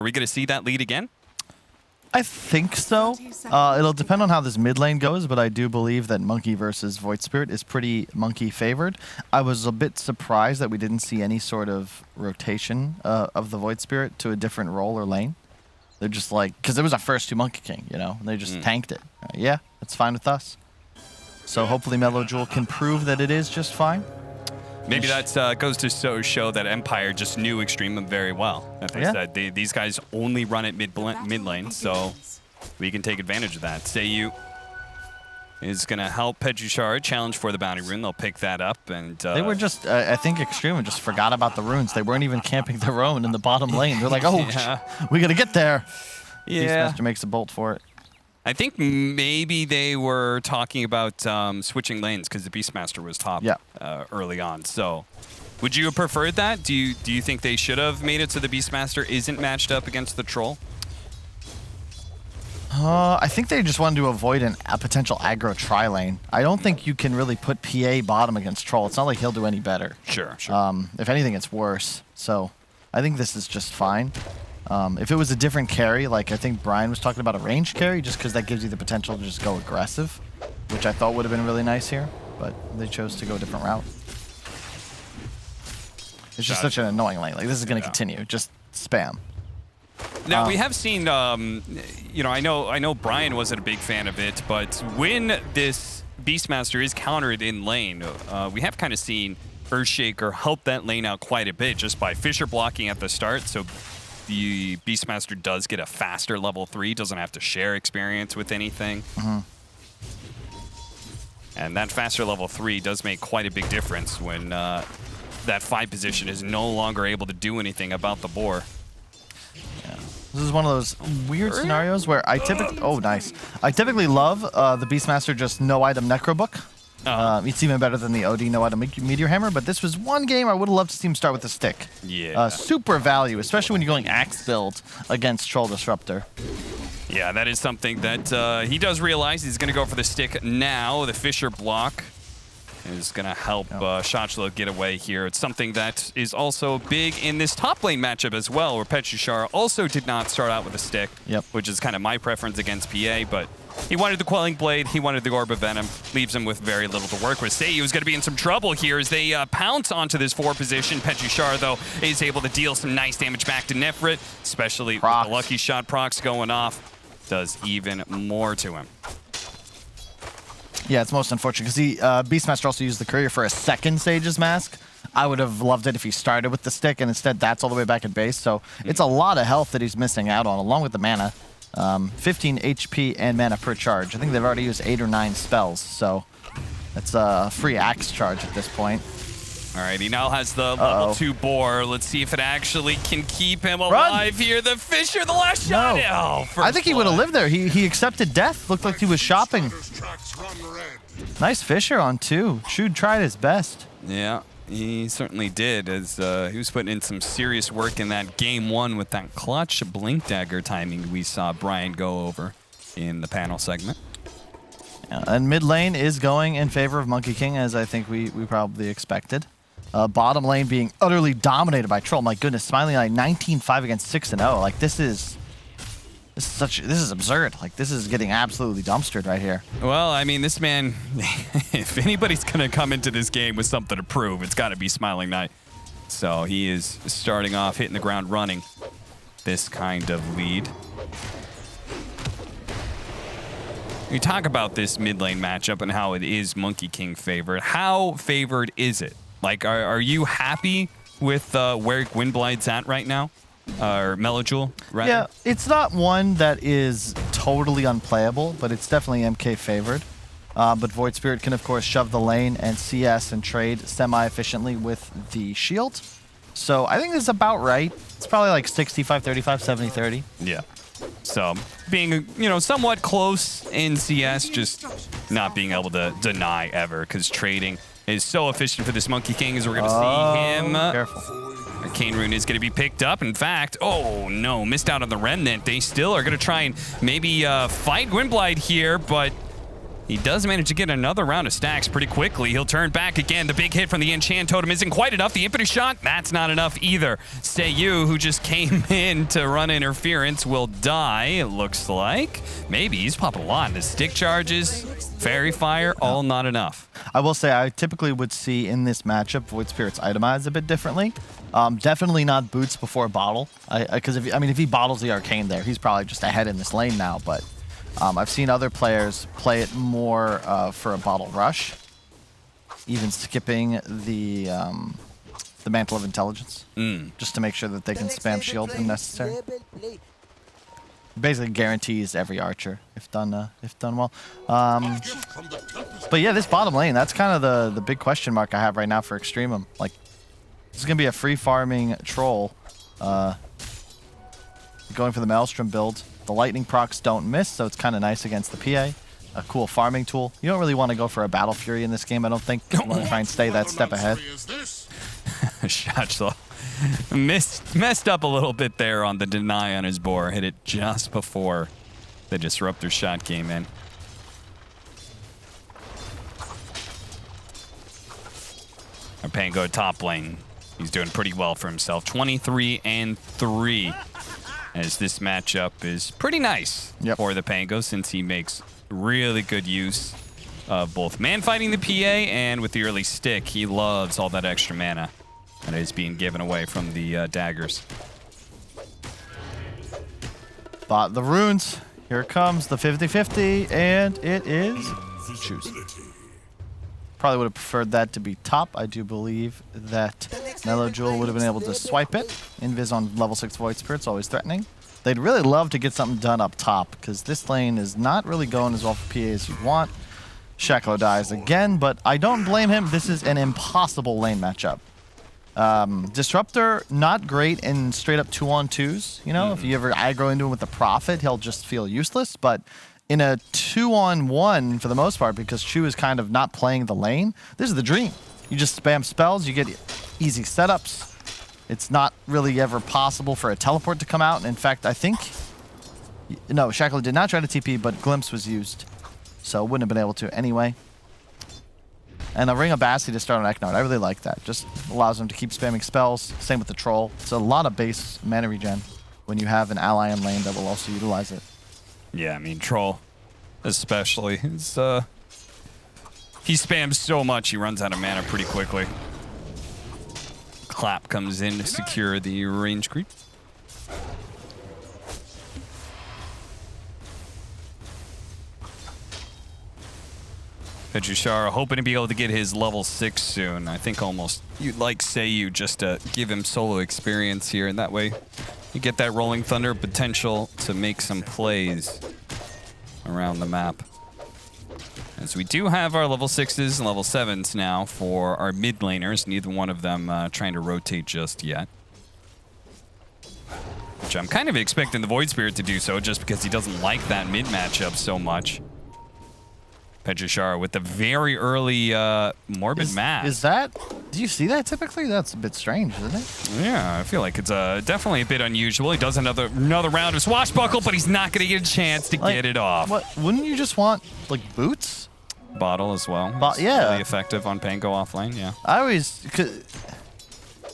we going to see that lead again? I think so. It'll depend on how this mid lane goes, but I do believe that Monkey versus Void Spirit is pretty Monkey favored. I was a bit surprised that we didn't see any sort of rotation of the Void Spirit to a different role or lane. They're just like, because it was our first 2 Monkey King, you know, and they just tanked it. Yeah, that's fine with us. So hopefully Mellow Jewel can prove that it is just fine. Maybe that goes to show that Empire just knew EXTREMUM very well. They said these guys only run at mid lane, so we can take advantage of that. Seiyu is going to help Pejushar challenge for the bounty rune. They'll pick that up. And they were just, I think EXTREMUM just forgot about the runes. They weren't even camping their own in the bottom lane. They're like, oh, we got to get there. Yeah. Beastmaster makes a bolt for it. I think maybe they were talking about switching lanes because the Beastmaster was top early on. So would you have preferred that? Do you think they should have made it so the Beastmaster isn't matched up against the Troll? I think they just wanted to avoid a potential aggro tri-lane. I don't think you can really put PA bottom against Troll. It's not like he'll do any better. Sure. If anything, it's worse. So I think this is just fine. If it was a different carry, like I think Brian was talking about a ranged carry, just because that gives you the potential to just go aggressive, which I thought would have been really nice here, but they chose to go a different route. It's just such an annoying lane. Like, this is going to continue. Just spam. Now, we have seen, you know, I know Brian wasn't a big fan of it, but when this Beastmaster is countered in lane, we have kind of seen Earthshaker help that lane out quite a bit just by Fissure blocking at the start, so the Beastmaster does get a faster level 3, doesn't have to share experience with anything. And that faster level 3 does make quite a big difference when that 5 position is no longer able to do anything about the boar. Yeah. This is one of those weird scenarios where I typically... Oh, nice. I typically love the Beastmaster just no-item Necrobook. It's even better than the OD no-item Meteor Hammer, but this was one game I would have loved to see him start with the stick. Yeah. Super value, especially when you're going Axe build against Troll Disruptor. Yeah, that is something that he does realize. He's going to go for the stick now. The Fissure block is going to help Shachlo get away here. It's something that is also big in this top lane matchup as well, where Pejushar also did not start out with a stick, which is kind of my preference against PA, but he wanted the Quelling Blade, he wanted the Orb of Venom, leaves him with very little to work with. Seiyu is going to be in some trouble here as they pounce onto this 4 position. Pejushar, though, is able to deal some nice damage back to Nefrit, especially with the Lucky Shot procs going off. Does even more to him. Yeah, it's most unfortunate because he Beastmaster also used the Courier for a second Sage's Mask. I would have loved it if he started with the stick, and instead that's all the way back at base. So it's a lot of health that he's missing out on, along with the mana. 15 HP and mana per charge. I think they've already used 8 or 9 spells, so that's a free axe charge at this point. All right, he now has the level 2 boar. Let's see if it actually can keep him alive here. The Fissure, the last shot. Oh, I think he would have lived there. He accepted death. Looked like he was shopping. Nice Fissure on 2. Shude tried his best. Yeah, he certainly did, as he was putting in some serious work in that game 1 with that clutch Blink Dagger timing we saw Brian go over in the panel segment. Yeah, and mid lane is going in favor of Monkey King, as I think we probably expected. Bottom lane being utterly dominated by Troll. My goodness, Smiling Eye 19-5 against 6-0. Like, this is absurd. Like, this is getting absolutely dumpstered right here. Well, I mean, this man, if anybody's going to come into this game with something to prove, it's got to be Smiling Knight. So he is starting off, hitting the ground running this kind of lead. We talk about this mid lane matchup and how it is Monkey King favored. How favored is it? Like, are you happy with where Gwynblide's at right now? Or Mellow Jewel, rather? Yeah, it's not one that is totally unplayable, but it's definitely MK favored. But Void Spirit can, of course, shove the lane and CS and trade semi-efficiently with the shield. So I think this is about right. It's probably like 65-35, 70-30. Yeah. So being, you know, somewhat close in CS, just not being able to deny ever, because trading is so efficient for this Monkey King, as we're going to see him. Careful. Arcane Rune is going to be picked up. In fact, oh no, missed out on the Remnant. They still are going to try and maybe fight Gwynblide here, but He does manage to get another round of stacks pretty quickly. He'll turn back again. The big hit from the enchant totem isn't quite enough. The impetus shot, that's not enough either. Seiyu, who just came in to run interference, will die, it looks like. Maybe he's popping a lot. The stick charges, fairy fire, all not enough. I will say I typically would see in this matchup Void Spirits itemized a bit differently. Definitely not boots before bottle. Because if he bottles the arcane there, he's probably just ahead in this lane now. But I've seen other players play it more for a bottle rush, even skipping the Mantle of Intelligence, just to make sure that they can spam shield when necessary. Basically guarantees every archer if done well. But yeah, this bottom lane, that's kind of the big question mark I have right now for EXTREMUM. Like, this is gonna be a free farming troll, going for the Maelstrom build. The lightning procs don't miss, so it's kind of nice against the PA. A cool farming tool. You don't really want to go for a Battle Fury in this game, I don't think. You want to try and stay that step ahead. Shotslaw messed up a little bit there on the deny on his boar. Hit it just before the disruptor shot came in. Our Pango top lane. He's doing pretty well for himself. 23-3. As this matchup is pretty nice for the Pango, since he makes really good use of both man fighting the PA and with the early stick. He loves all that extra mana that is being given away from the daggers. Bought the runes. Here it comes, the 50-50, and it is choose. Probably would have preferred that to be top. I do believe that Mellow Jewel would have been able to swipe it. Invis on level 6 Void Spirit's always threatening. They'd really love to get something done up top, because this lane is not really going as well for PA as you'd want. Sheklo dies again, but I don't blame him. This is an impossible lane matchup. Disruptor, not great in straight up 2-on-2s. You know, if you ever aggro into him with the Prophet, he'll just feel useless. But in a 2-on-1, for the most part, because Chu is kind of not playing the lane, this is the dream. You just spam spells, you get easy setups. It's not really ever possible for a teleport to come out. And in fact, I think... No, Sheklo did not try to TP, but Glimpse was used. So wouldn't have been able to anyway. And a Ring of Bassi to start on Eknard. I really like that. Just allows him to keep spamming spells. Same with the Troll. It's a lot of base mana regen when you have an ally in lane that will also utilize it. Yeah, I mean, Troll especially. It's, he spams so much, he runs out of mana pretty quickly. Clap comes in to secure the range creep. Pejushara hoping to be able to get his level 6 soon. I think almost you'd like Seiyu just to give him solo experience here, and that way you get that Rolling Thunder potential to make some plays around the map. As we do have our level 6s and level 7s now for our mid laners, neither one of them trying to rotate just yet. Which I'm kind of expecting the Void Spirit to do so, just because he doesn't like that mid matchup so much. Pejushara with the very early Morbid Mass. Is that... Do you see that typically? That's a bit strange, isn't it? Yeah, I feel like it's definitely a bit unusual. He does another round of Swashbuckle, but he's not going to get a chance to get it off. What? Wouldn't you just want, like, boots? Bottle as well. Yeah. Really effective on Pango offlane, yeah. I always...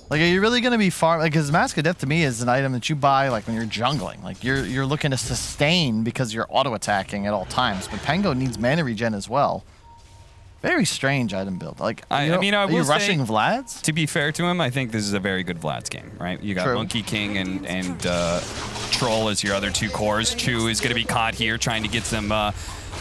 Like, are you really going to be farming? Because Mask of Death to me is an item that you buy like when you're jungling. Like, you're looking to sustain because you're auto-attacking at all times. But Pango needs mana regen as well. Very strange item build. Like, I mean, I will are you say, rushing Vlad's? To be fair to him, I think this is a very good Vlad's game, right? You got Monkey King and Troll as your other two cores. Chu is going to be caught here trying to get some...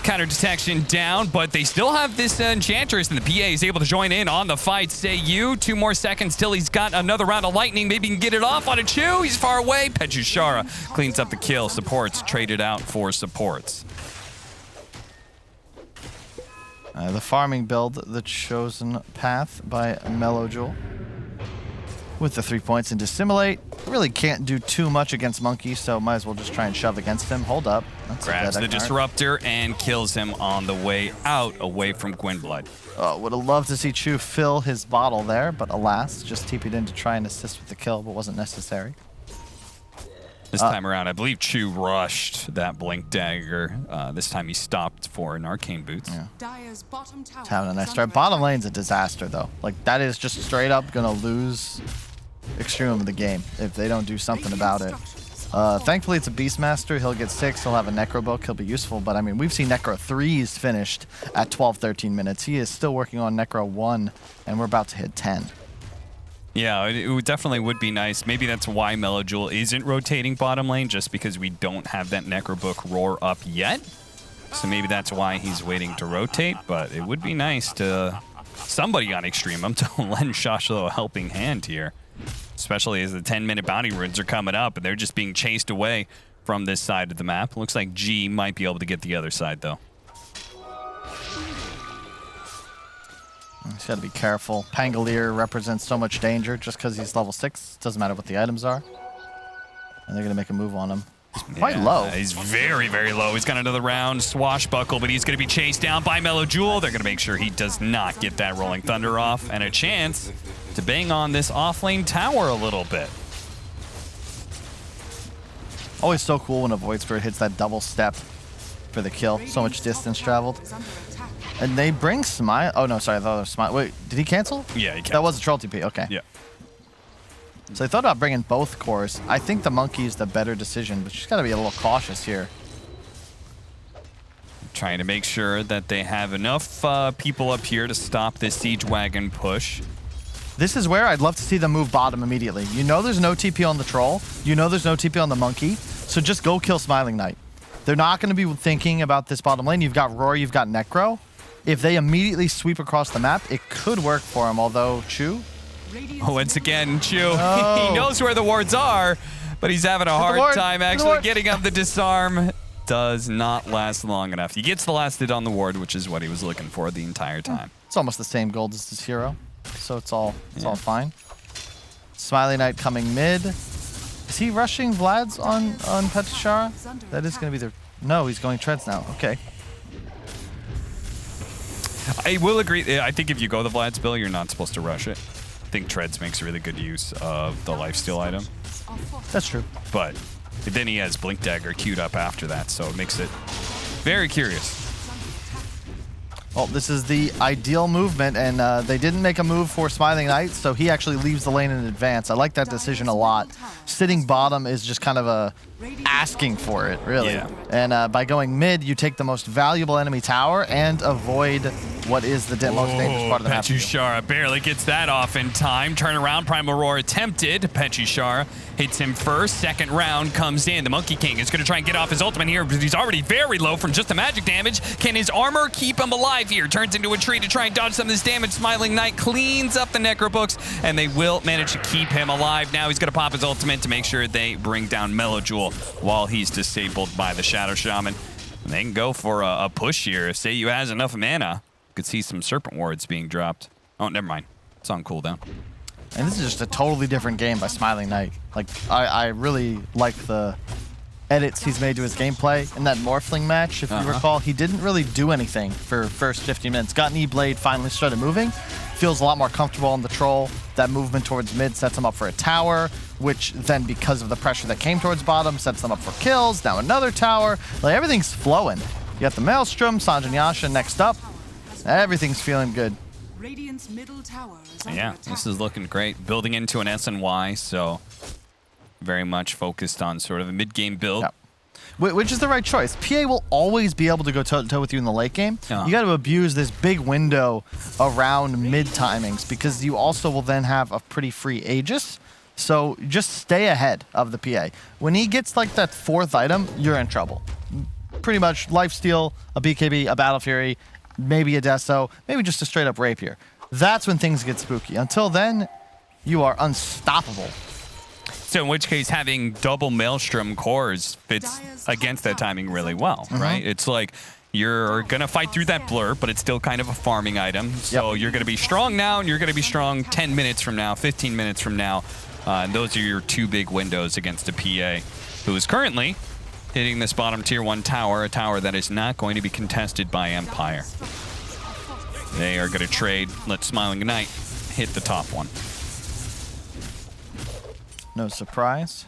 counter detection down, but they still have this Enchantress, and the PA is able to join in on the fight. Seiyu, 2 more seconds till he's got another round of lightning. Maybe he can get it off on a Chu. He's far away. Pejushara cleans up the kill. Supports traded out for supports. The farming build, the chosen path by Mellow Jewel. With the 3 points and Dissimulate. Really can't do too much against Monkey, so might as well just try and shove against him. Hold up. That's grabs the Disruptor and kills him on the way out, away from Gwynblood. Oh, would have loved to see Chu fill his bottle there, but alas, just TP'd in to try and assist with the kill, but wasn't necessary. This time around, I believe Chu rushed that Blink Dagger. This time he stopped for in Arcane Boots. Yeah. Dire's bottom tower It's having a is nice under start. Bottom attack. lane's a disaster, though. Like, that is just straight up going to lose EXTREMUM the game if they don't do something about it. Thankfully, it's a Beastmaster. He'll get 6. He'll have a Necro book. He'll be useful. But, I mean, we've seen Necro 3s finished at 12, 13 minutes. He is still working on Necro 1, and we're about to hit 10. Yeah, it definitely would be nice. Maybe that's why Melojewel isn't rotating bottom lane, just because we don't have that Necrobook roar up yet. So maybe that's why he's waiting to rotate, but it would be nice to somebody on EXTREMUM to lend Shoshlo a helping hand here, especially as the 10-minute bounty runes are coming up and they're just being chased away from this side of the map. Looks like G might be able to get the other side, though. He's got to be careful. Pangolier represents so much danger just because he's level 6. Doesn't matter what the items are. And they're going to make a move on him. He's quite low. He's very, very low. He's got another round swashbuckle, but he's going to be chased down by Melojewel. They're going to make sure he does not get that Rolling Thunder off, and a chance to bang on this offlane tower a little bit. Always so cool when a Void Spirit hits that double step for the kill. So much distance traveled. And they bring Smile. Oh, no, sorry. I thought it was Smile. Wait, did he cancel? Yeah, he canceled. That was a Troll TP. Okay. Yeah. So they thought about bringing both cores. I think the Monkey is the better decision, but she's got to be a little cautious here. Trying to make sure that they have enough people up here to stop this Siege Wagon push. This is where I'd love to see them move bottom immediately. You know there's no TP on the Troll. You know there's no TP on the Monkey. So just go kill Smiling Knight. They're not going to be thinking about this bottom lane. You've got Roar, you've got Necro. If they immediately sweep across the map, it could work for him, although Chu... Once again, Chu, he knows where the wards are, but he's having a hard time actually getting up the disarm. Does not last long enough. He gets the last hit on the ward, which is what he was looking for the entire time. It's almost the same gold as his hero, so it's all fine. Smiley Knight coming mid. Is he rushing Vlad's on Petishara? That is going to be the... No, he's going Treads now. Okay. I will agree. I think if you go the Vlad's bill, you're not supposed to rush it. I think Treads makes really good use of the lifesteal item. That's true. But then he has Blink Dagger queued up after that, so it makes it very curious. Well, this is the ideal movement, and they didn't make a move for Smiling Knight, so he actually leaves the lane in advance. I like that decision a lot. Sitting bottom is just kind of a asking for it, really. Yeah. And by going mid, you take the most valuable enemy tower and avoid what is the most dangerous part of the map. Petishara barely gets that off in time. Turn around, Primal Roar attempted. Petishara hits him first. Second round comes in. The Monkey King is going to try and get off his ultimate here, but he's already very low from just the magic damage. Can his armor keep him alive here? Turns into a tree to try and dodge some of this damage. Smiling Knight cleans up the Necrobooks, and they will manage to keep him alive. Now he's going to pop his ultimate to make sure they bring down Melojewel while he's disabled by the Shadow Shaman. And they can go for a push here. If Seiyu has enough mana, you could see some Serpent Wards being dropped. Oh, never mind. It's on cooldown. And this is just a totally different game by Smiling Knight. Like, I really like the edits he's made to his gameplay. In that Morphling match, if you recall, he didn't really do anything for first 15 minutes. Got Knee-Blade, finally started moving. Feels a lot more comfortable on the Troll. That movement towards mid sets him up for a tower, which then, because of the pressure that came towards bottom, sets them up for kills. Now another tower. Like, everything's flowing. You got the Maelstrom, Sanjin Yasha next up. Everything's feeling good. Radiant's middle tower is under Yeah, attack. this is looking great. Building into an SNY, so very much focused on sort of a mid-game build. Yep. Which is the right choice. PA will always be able to go toe-to-toe with you in the late game. You got to abuse this big window around mid timings, because you also will then have a pretty free Aegis. So just stay ahead of the PA. When he gets like that fourth item, you're in trouble. Pretty much lifesteal, a BKB, a Battle Fury, maybe a Deso, maybe just a straight up Rapier. That's when things get spooky. Until then, you are unstoppable. So in which case, having double Maelstrom cores fits against that timing really well, right? It's like you're going to fight through that blur, but it's still kind of a farming item. So you're going to be strong now, and you're going to be strong 10 minutes from now, 15 minutes from now. And those are your two big windows against a PA, who is currently hitting this bottom tier 1 tower, a tower that is not going to be contested by Empire. They are going to trade. Let Smiling Knight hit the top one. No surprise.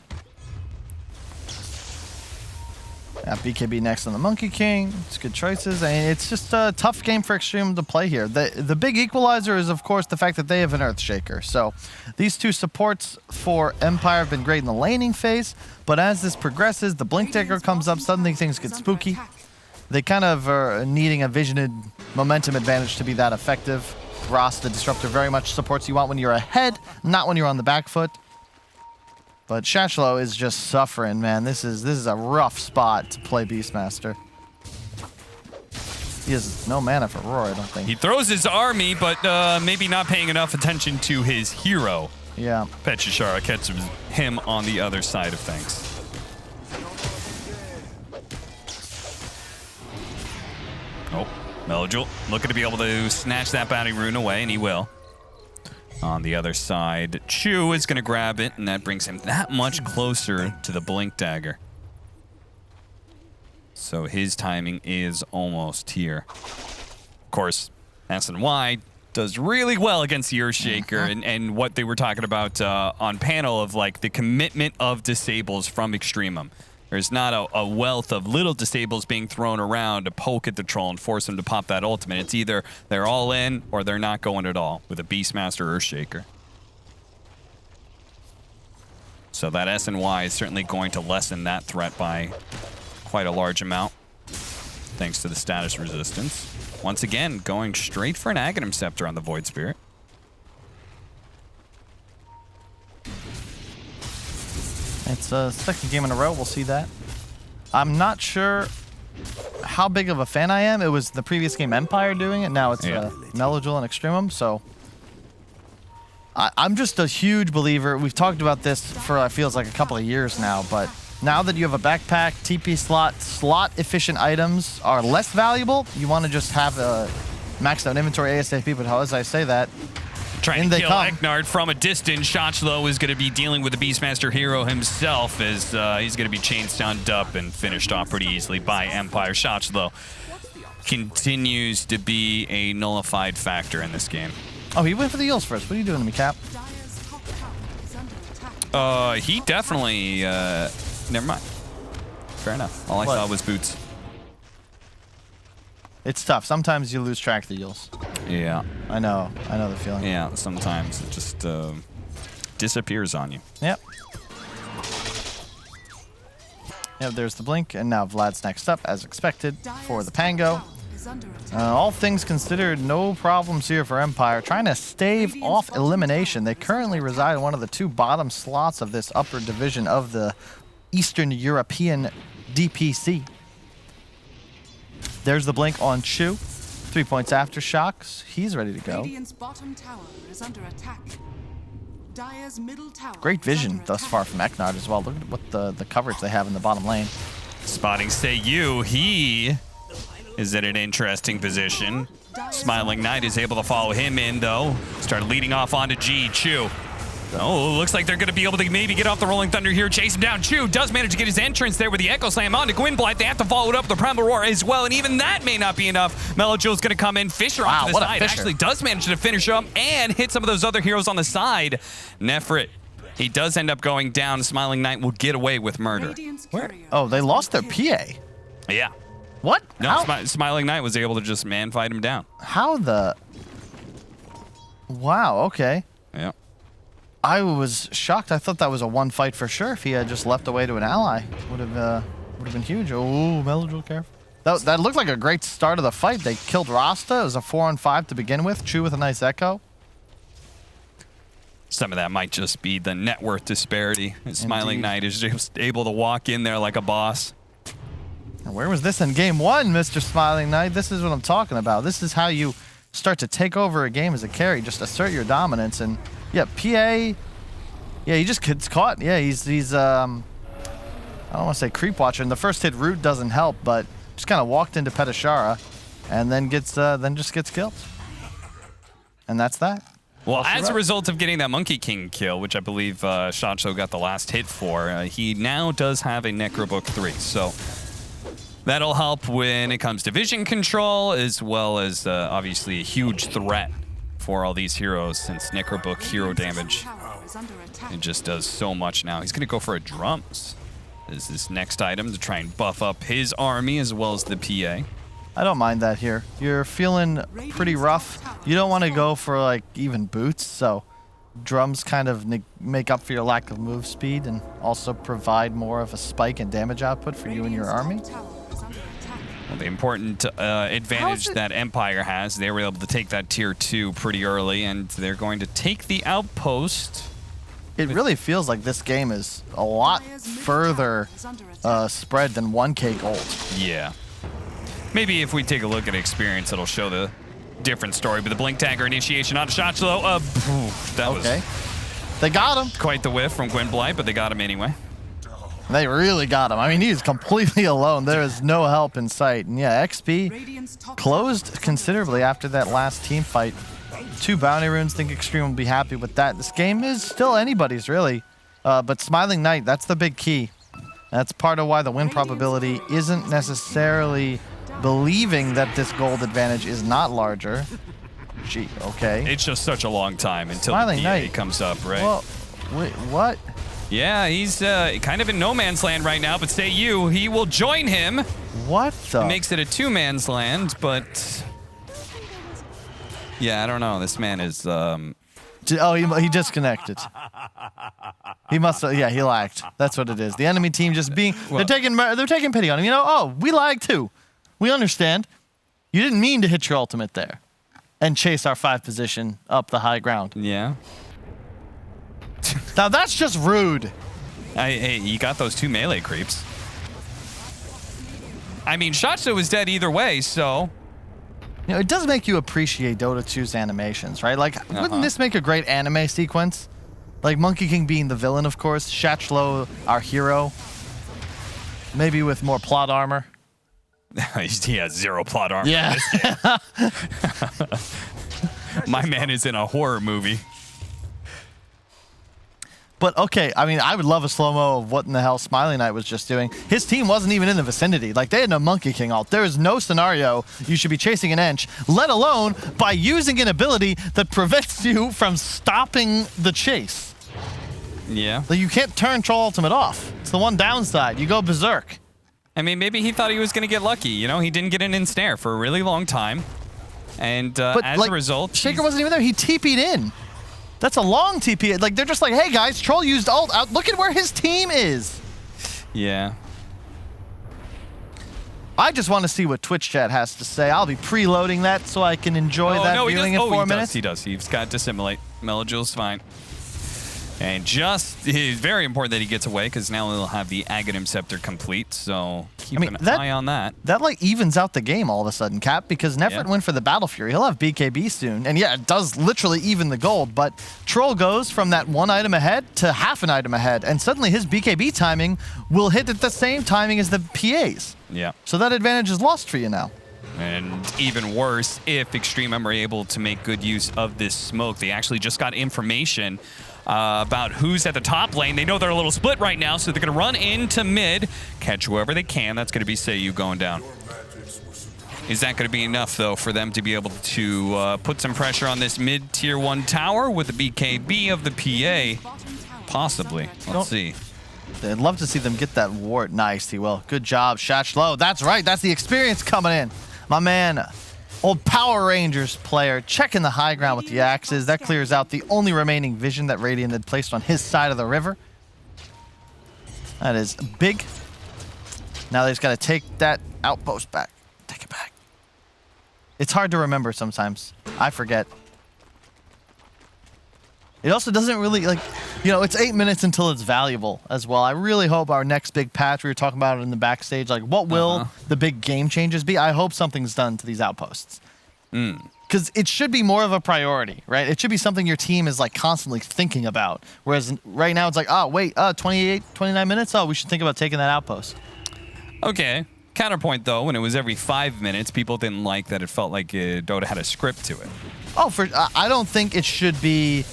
Yeah, BKB next on the Monkey King. It's good choices. And it's just a tough game for Extreme to play here. The big equalizer is, of course, the fact that they have an Earthshaker. So these two supports for Empire have been great in the laning phase, but as this progresses, the Blink Dagger comes up, suddenly things get spooky. They kind of are needing a visioned momentum advantage to be that effective. Ross, the Disruptor, very much supports you want when you're ahead, not when you're on the back foot. But Shachlo is just suffering, man. This is a rough spot to play Beastmaster. He has no mana for Roar, I don't think. He throws his army, but maybe not paying enough attention to his hero. Yeah. Petchishara catches him on the other side of things. Oh, Melojoul looking to be able to snatch that bounty rune away, and he will. On the other side, Chu is going to grab it, and that brings him that much closer to the Blink Dagger. So his timing is almost here. Of course, SNY does really well against the Earthshaker, and what they were talking about on panel of like the commitment of disables from EXTREMUM. There's not a wealth of little disables being thrown around to poke at the troll and force him to pop that ultimate. It's either they're all in or they're not going at all with a Beastmaster Earthshaker. So that SNY is certainly going to lessen that threat by quite a large amount, thanks to the status resistance. Once again, going straight for an Aghanim Scepter on the Void Spirit. It's a second game in a row. We'll see that. I'm not sure how big of a fan I am. It was the previous game Empire doing it. Now it's Melojoul and Extremum. So I'm just a huge believer. We've talked about this for, it feels like, a couple of years now. But now that you have a backpack, TP slot efficient items are less valuable. You want to just have a maxed out inventory ASAP. But as I say that, trying to kill Eknard from a distance. Shachlo is going to be dealing with the Beastmaster hero himself as he's going to be chain stunned up and finished off pretty easily by Empire. Shachlo continues to be a nullified factor in this game. Oh, he went for the heals first. What are you doing to me, Cap? He definitely... never mind. Fair enough. All I saw was boots. It's tough. Sometimes you lose track of the heals. Yeah. I know the feeling. Yeah, sometimes it just disappears on you. Yep. Yep, there's the blink, and now Vlad's next up, as expected, for the Pango. All things considered, no problems here for Empire. Trying to stave off elimination. They currently reside in one of the two bottom slots of this upper division of the Eastern European DPC. There's the blink on Chu. 3 points after shocks. He's ready to go. Radiant's bottom tower is under attack. Dire's middle tower Great vision is under thus attack. far from Eknard as well. Look at what the coverage they have in the bottom lane. Spotting Seiyu, he is in an interesting position. Smiling Knight is able to follow him in, though. Start leading off onto G. Chu. Oh, looks like they're going to be able to maybe get off the Rolling Thunder here. Chase him down. Chu does manage to get his entrance there with the Echo Slam onto Gwynblight. They have to follow it up with the Primal Roar as well, and even that may not be enough. Melojoul's going to come in. Fisher off to the side. Actually does manage to finish up and hit some of those other heroes on the side. Nefrit, he does end up going down. Smiling Knight will get away with murder. Where? Oh, they lost their PA. Yeah. What? No, Smiling Knight was able to just man fight him down. How the... Wow, okay. Yeah. I was shocked. I thought that was a one fight for sure. If he had just leapt away to an ally, would have been huge. Oh, Melojoul, careful. That looked like a great start of the fight. They killed Rasta. It was a 4-on-5 to begin with. Chu with a nice echo. Some of that might just be the net worth disparity. Smiling Knight is just able to walk in there like a boss. And where was this in game one, Mr. Smiling Knight? This is what I'm talking about. This is how you start to take over a game as a carry. Just assert your dominance. And yeah, PA. Yeah, he just gets caught. Yeah, he's I don't want to say creep watcher. And the first hit root doesn't help, but just kind of walked into Petishara, and then just gets killed. And that's that. Well, as a result of getting that Monkey King kill, which I believe Shachlo got the last hit for, he now does have a Necrobook 3. So that'll help when it comes to vision control, as well as obviously a huge threat for all these heroes, since Necrobook hero damage, it just does so much now. He's going to go for a drums. as this next item to try and buff up his army as well as the PA. I don't mind that here. You're feeling pretty rough. You don't want to go for like even boots, so drums kind of make up for your lack of move speed and also provide more of a spike in damage output for you and your army. Well, the important advantage that Empire has, they were able to take that tier 2 pretty early, and they're going to take the outpost. It really feels like this game is a lot further spread than 1K gold. Yeah. Maybe if we take a look at experience, it'll show the different story. But the Blink Dagger initiation on Shochlo, that was They got him. quite the whiff from Gwynblight, but they got him anyway. They really got him. I mean, he's completely alone. There is no help in sight. And yeah, XP closed considerably after that last team fight. 2 bounty runes. Think Extreme will be happy with that. This game is still anybody's, really. But Smiling Knight, that's the big key. That's part of why the win probability isn't necessarily believing that this gold advantage is not larger. Gee, okay. It's just such a long time until Smiling the PA Knight comes up, right? Well, wait, what? Yeah, he's kind of in no man's land right now, but say you, he will join him. What the? It makes it a 2-man's land, but yeah, I don't know. This man is Oh, he disconnected. He must have, yeah, he lagged. That's what it is. The enemy team just being, they're taking pity on him. You know, oh, we lagged too. We understand. You didn't mean to hit your ultimate there and chase our 5 position up the high ground. Yeah. Now that's just rude. Hey, you got those 2 melee creeps. I mean, Shochlo was dead either way, so. You know, it does make you appreciate Dota 2's animations, right? Like, wouldn't this make a great anime sequence? Like Monkey King being the villain, of course. Shochlo, our hero. Maybe with more plot armor. He has 0 plot armor. Yeah. My man is in a horror movie. But okay, I mean, I would love a slow-mo of what in the hell Smiling Knight was just doing. His team wasn't even in the vicinity. Like, they had no Monkey King ult. There is no scenario you should be chasing an Ench, let alone by using an ability that prevents you from stopping the chase. Yeah. Like, you can't turn Troll Ultimate off. It's the one downside. You go berserk. I mean, maybe he thought he was going to get lucky. You know, he didn't get an ensnare for a really long time. And as a result, Shaker wasn't even there. He TP'd in. That's a long TP. Like, they're just like, hey, guys, Troll used ult out. Look at where his team is. Yeah. I just want to see what Twitch chat has to say. I'll be preloading that so I can enjoy that viewing in 4 minutes. He does. He's got Dissimulate. Melojul's fine. And just, it's very important that he gets away because now he'll have the Aghanim Scepter complete. So keep an eye on that. That like evens out the game all of a sudden, Cap, because Nefert went for the Battle Fury. He'll have BKB soon. And yeah, it does literally even the gold. But Troll goes from that 1 item ahead to half an item ahead. And suddenly his BKB timing will hit at the same timing as the PA's. Yeah. So that advantage is lost for you now. And even worse, if EXTREMUM are able to make good use of this smoke. They actually just got information about who's at the top lane. They know they're a little split right now, so they're going to run into mid, catch whoever they can. That's going to be Seiyu going down. Is that going to be enough, though, for them to be able to put some pressure on this mid tier 1 tower with the BKB of the PA? Possibly. Let's see. I'd love to see them get that ward. Nice, he will. Good job, Shochlo. That's right. That's the experience coming in. My man, old Power Rangers player, checking the high ground with the axes. That clears out the only remaining vision that Radiant had placed on his side of the river. That is big. Now they just got to take that outpost back. Take it back. It's hard to remember sometimes. I forget. It also doesn't really, like, you know, it's 8 minutes until it's valuable as well. I really hope our next big patch, we were talking about it in the backstage, like, what will the big game changes be? I hope something's done to these outposts. Because it should be more of a priority, right? It should be something your team is, like, constantly thinking about. Whereas right now it's like, oh, wait, 28, 29 minutes? Oh, we should think about taking that outpost. Okay. Counterpoint, though, when it was every 5 minutes, people didn't like that it felt like Dota had a script to it. Oh, I don't think it should be...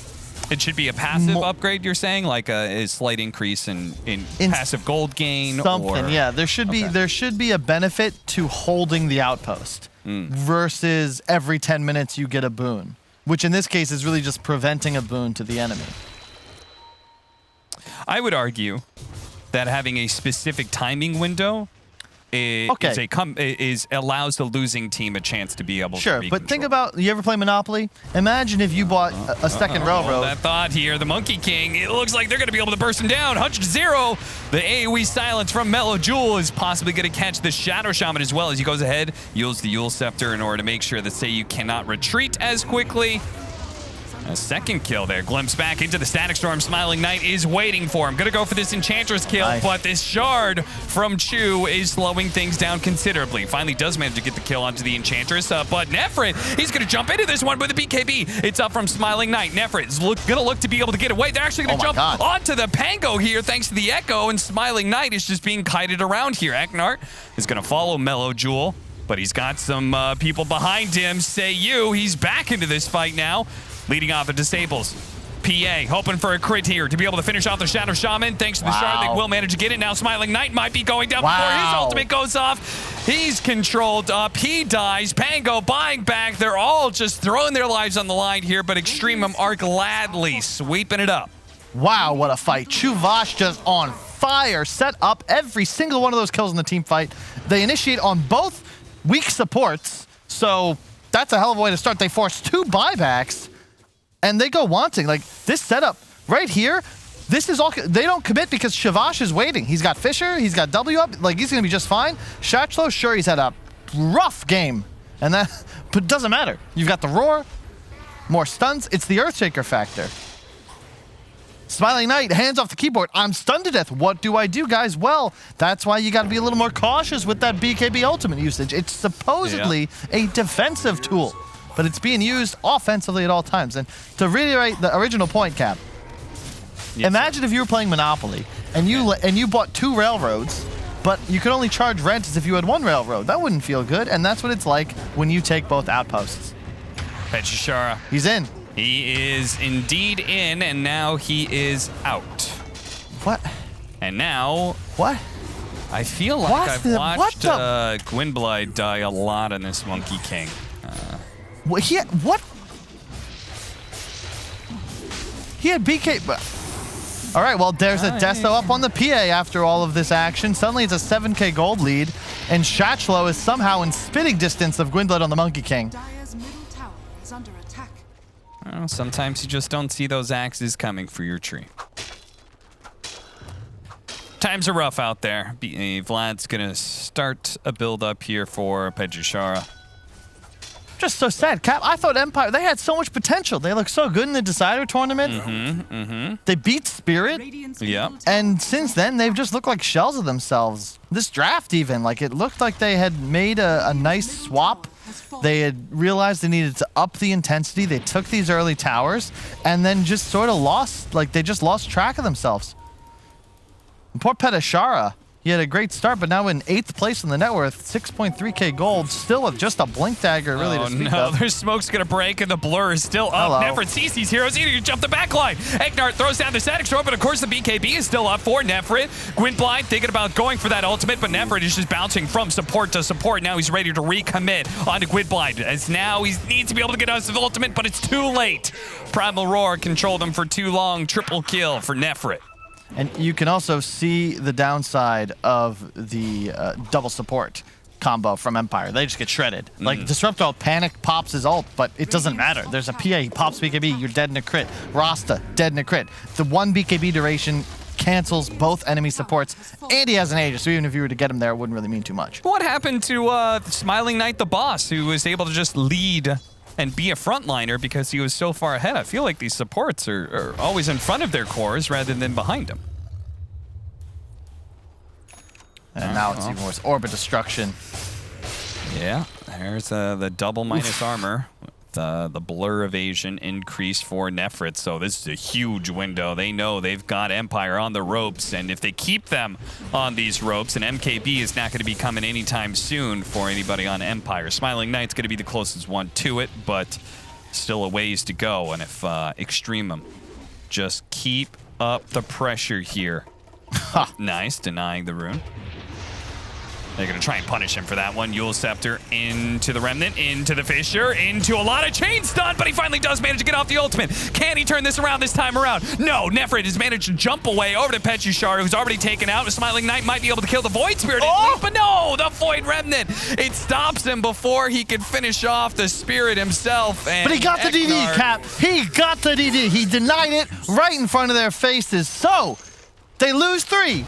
It should be a passive upgrade, you're saying? Like a slight increase in passive gold gain? Something, or... yeah. There should be a benefit to holding the outpost versus every 10 minutes you get a boon, which in this case is really just preventing a boon to the enemy. I would argue that having a specific timing window allows the losing team a chance to be able to Sure, but think about, you ever play Monopoly? Imagine if you bought a second railroad. That thought here, the Monkey King, it looks like they're going to be able to burst him down. 100-0. The AoE silence from Mellow Jewel is possibly going to catch the Shadow Shaman as well as he goes ahead, yields the Yule Scepter in order to make sure that Seiyu cannot retreat as quickly. A second kill there. Glimpse back into the Static Storm. Smiling Knight is waiting for him. Gonna go for this Enchantress kill, but this shard from Chu is slowing things down considerably. Finally does manage to get the kill onto the Enchantress, but Nefrit, he's gonna jump into this one with a BKB. It's up from Smiling Knight. Nefrit is gonna look to be able to get away. They're actually gonna jump onto the Pango here thanks to the Echo, and Smiling Knight is just being kited around here. Eknart is gonna follow Mellow Jewel, but he's got some people behind him. Seiyu, he's back into this fight now. Leading off the disables. PA hoping for a crit here to be able to finish off the Shadow Shaman. Thanks to the shard, they will manage to get it. Now Smiling Knight might be going down before his ultimate goes off. He's controlled up. He dies. Pango buying back. They're all just throwing their lives on the line here, but EXTREMUM are gladly sweeping it up. Wow, what a fight. Chuvash just on fire. Set up every single one of those kills in the team fight. They initiate on both weak supports, so that's a hell of a way to start. They force 2 buybacks. And they go wanting. Like, this setup right here, this is all... They don't commit because Shavash is waiting. He's got Fisher. He's got W up. Like, he's going to be just fine. Shachlo, sure, he's had a rough game. And that... But it doesn't matter. You've got the Roar, more stuns. It's the Earthshaker factor. Smiling Knight, hands off the keyboard. I'm stunned to death. What do I do, guys? Well, that's why you got to be a little more cautious with that BKB ultimate usage. It's supposedly a defensive tool, but it's being used offensively at all times. And to reiterate the original point, Cap, imagine if you were playing Monopoly and you bought 2 railroads, but you could only charge rent as if you had 1 railroad. That wouldn't feel good, and that's what it's like when you take both outposts. Petchishara. He's in. He is indeed in, and now he is out. What? And now... What? I feel like I've watched Gwynblight die a lot in this Monkey King. What? He had BK... All right, well, there's a Desto up on the PA after all of this action. Suddenly it's a 7k gold lead, and Shachlo is somehow in spitting distance of Gwynblight on the Monkey King. Dire's middle tower is under attack. Well, sometimes you just don't see those axes coming for your tree. Times are rough out there. Vlad's gonna start a build up here for Petchishara. Just so sad, Cap. I thought Empire, they had so much potential. They looked so good in the Decider tournament. They beat Spirit. Yeah. And since then, they've just looked like shells of themselves. This draft even, like it looked like they had made a nice swap. They had realized they needed to up the intensity. They took these early towers and then just sort of lost, like they just lost track of themselves. And poor Petashara, he had a great start, but now in 8th place in the net worth, 6.3k gold, still with just a blink dagger really to speak of. Their smoke's gonna break and the blur is still up. Nefrit sees these heroes either you jump the back line. Eknart throws down the static storm, but of course the BKB is still up for Nefrit. Gwynblight thinking about going for that ultimate, but Nefrit is just bouncing from support to support. Now he's ready to recommit onto Gwynblight, as now he needs to be able to get us the ultimate, but it's too late. Primal Roar controlled him for too long. Triple kill for Nefrit. And you can also see the downside of the double support combo from Empire. They just get shredded. Like, Disruptor panic pops his ult, but it doesn't matter. There's a PA, he pops BKB, you're dead in a crit. Rasta, dead in a crit. The 1 BKB duration cancels both enemy supports, and he has an Aegis, so even if you were to get him there, it wouldn't really mean too much. What happened to Smiling Knight the boss, who was able to just lead and be a frontliner because he was so far ahead? I feel like these supports are always in front of their cores rather than behind them. And now it's even worse. Orbit Destruction. Yeah, there's the double minus armor. The blur evasion increase for Nefrit, so this is a huge window. They know they've got Empire on the ropes, and if they keep them on these ropes, and MKB is not going to be coming anytime soon for anybody on Empire. Smiling Knight's going to be the closest one to it, but still a ways to go. And if EXTREMUM just keep up the pressure here. Nice, denying the rune. They're going to try and punish him for that one. Yule Scepter into the Remnant, into the Fissure, into a lot of chain stun, but he finally does manage to get off the ultimate. Can he turn this around this time around? No, Nefrit has managed to jump away over to Petushar, who's already taken out. The Smiling Knight might be able to kill the Void Spirit, but no, the Void Remnant. It stops him before he can finish off the Spirit himself. And but he got the DD, Cap. He got the DD. He denied it right in front of their faces. So they lose 3.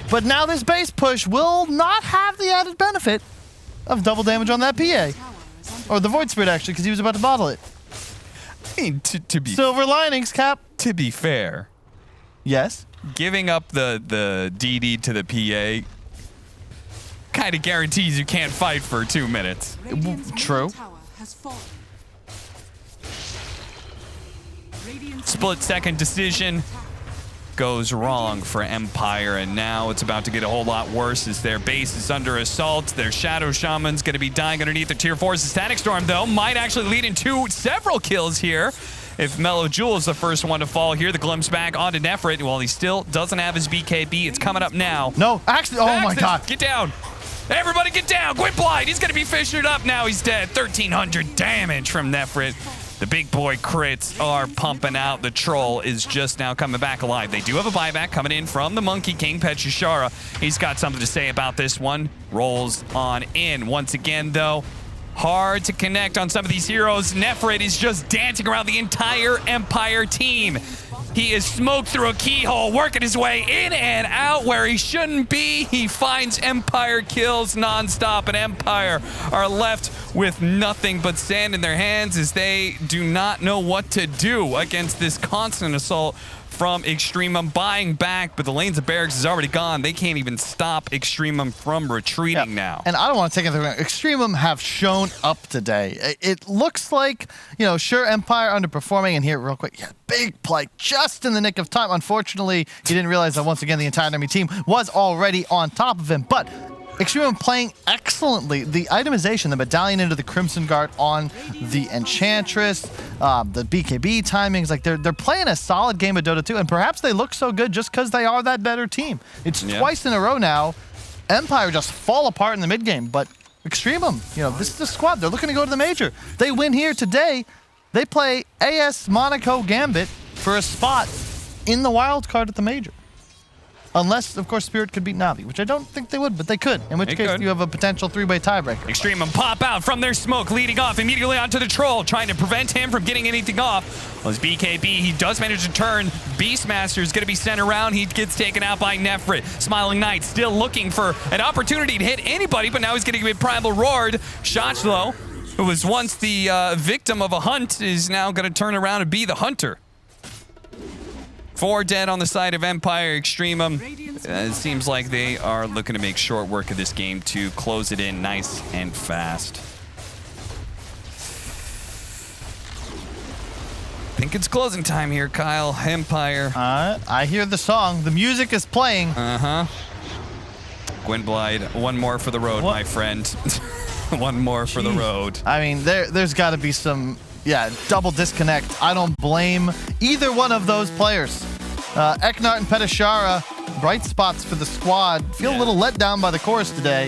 But now this base push will not have the added benefit of double damage on that PA. Or the Void Spirit, actually, because he was about to bottle it. I mean, to be Silver linings, Cap. To be fair, yes, giving up the DD to the PA kind of guarantees you can't fight for 2 minutes. True. Split-second decision goes wrong for Empire, and now it's about to get a whole lot worse as their base is under assault. Their Shadow Shaman's going to be dying underneath the Tier 4. Static Storm, though, might actually lead into several kills here. If Mellow Jewel is the first one to fall here, the glimpse back onto Nefrit. Well, he still doesn't have his BKB. It's coming up now. No, actually, oh my God. Get down. Everybody get down. Gwynblight, he's going to be fissured up now. He's dead. 1,300 damage from Nefrit. The big boy crits are pumping out. The troll is just now coming back alive. They do have a buyback coming in from the Monkey King, Petushara. He's got something to say about this one. Rolls on in. Once again, though, hard to connect on some of these heroes. Nefrit is just dancing around the entire Empire team. He is smoked through a keyhole, working his way in and out where he shouldn't be. He finds Empire kills nonstop, and Empire are left with nothing but sand in their hands as they do not know what to do against this constant assault from EXTREMUM, buying back, but the lanes of barracks is already gone. They can't even stop EXTREMUM from retreating now. And I don't want to take anything wrong. EXTREMUM have shown up today. It looks like, sure, Empire underperforming, and here, real quick, big play just in the nick of time. Unfortunately, he didn't realize that once again the entire enemy team was already on top of him, but EXTREMUM playing excellently. The itemization, the medallion into the Crimson Guard on the Enchantress, the BKB timings, like they're playing a solid game of Dota 2, and perhaps they look so good just because they are that better team. It's twice in a row now. Empire just fall apart in the mid game, but EXTREMUM, this is the squad. They're looking to go to the major. They win here today. They play AS Monaco Gambit for a spot in the wild card at the major. Unless, of course, Spirit could beat Navi, which I don't think they would, but they could. In which case, you have a potential 3-way tiebreaker. EXTREMUM pop out from their smoke, leading off immediately onto the Troll, trying to prevent him from getting anything off. Well, his BKB, he does manage to turn. Beastmaster is going to be sent around. He gets taken out by Nefrit. Smiling Knight still looking for an opportunity to hit anybody, but now he's getting a Primal Roared. Shochlo, who was once the victim of a hunt, is now going to turn around and be the hunter. 4 dead on the side of Empire. EXTREMUM, it seems like they are looking to make short work of this game to close it in nice and fast. I think it's closing time here, Kyle. Empire. I hear the song. The music is playing. Gwynblight, one more for the road, my friend. One more for the road. I mean, there's got to be some... double disconnect. I don't blame either one of those players. Eknart and Petushara, bright spots for the squad. Feel a little let down by the chorus today.